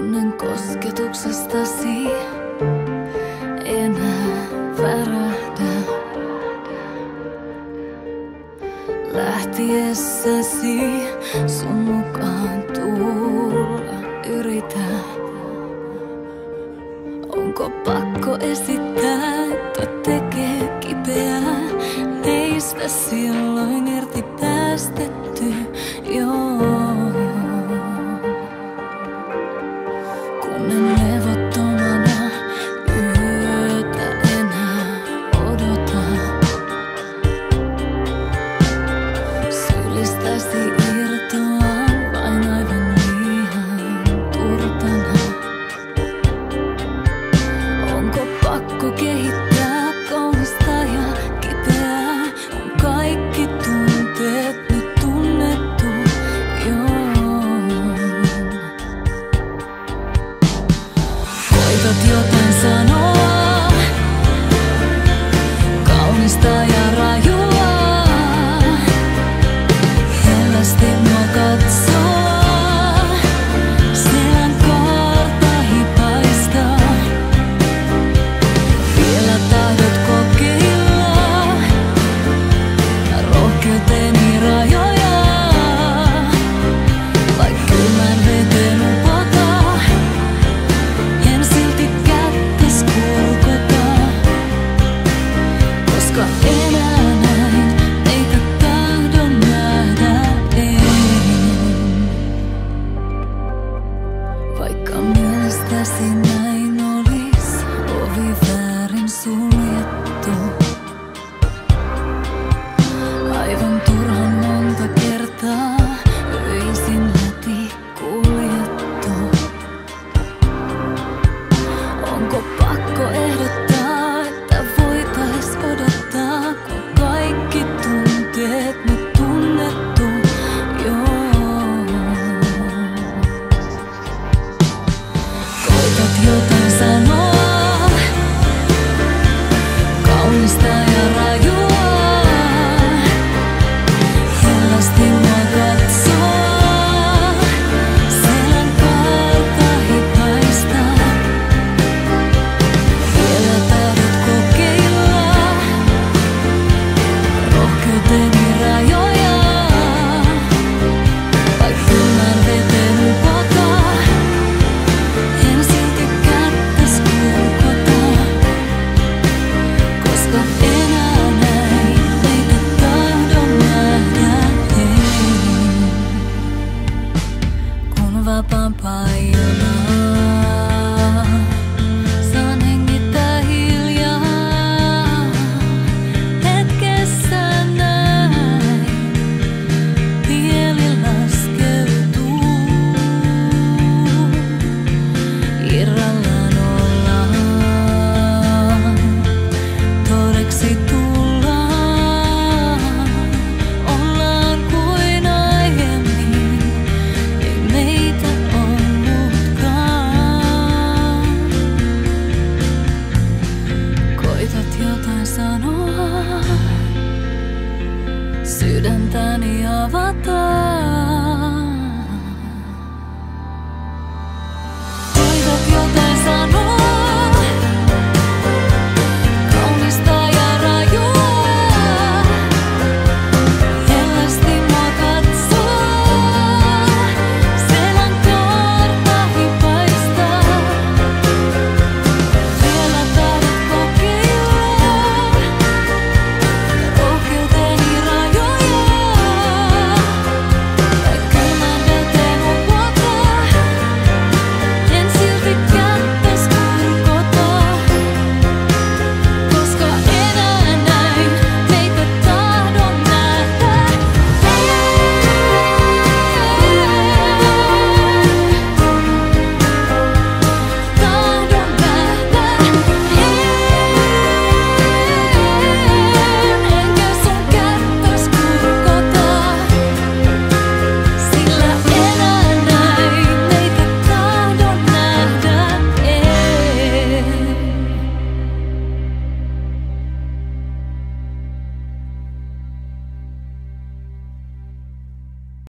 Tunnen kosketuksestasi enää värähdä. Lähtiessäsi sun mukaan tulla yritä. Onko pakko esittää, että tekee kipeää? Meistä silloin irti päästetty, joo. Kun en levottomana yötä enää odota, sylistäisi irtoaan vain aivan liian turtana. Onko pakko kehittää kaunista ja kipeää, kun kaikki tunteet nyt tunnettu, joo. Koitat jotain sanoa, kaunista ja rajua, hellästi mua katsoa, selän kaarta hipaista. Vielä tahdot kokeilla rohkeuteni rajoja, vaik kylmän veteen upota, en silti kättäs kurkota, koska enää näin meitä tahdon nähdä en. Vaikka mielestäsi näin olis ovi väärin suljettu, aivan turhan monta kertaa öisin läpi kuljettu. Onko pakko ehdottaa, että voitais odottaa, kun kaikki tunteet nyt tunnettu, joo. Koitat jotain sanoa, kaunista ja rajua, hellästi mua katsoa, selän kaarta hipaista. Vielä tahdot kokeilla rohkeuteni rajoja, vaik kylmän veteen upota, en silti kättäs kurkota, koska enää näin meitä tahdon nähdä en. Kun vapaampaa ilmaa saan hengittää hiljaa, hetkessä näin mieli laskeutuu. Irrallaan ollaan, todeksi tullaan, ollaan kuin aiemmin, ei meitä ollutkaan. Koitat jotain sanoa, sydäntäni avata.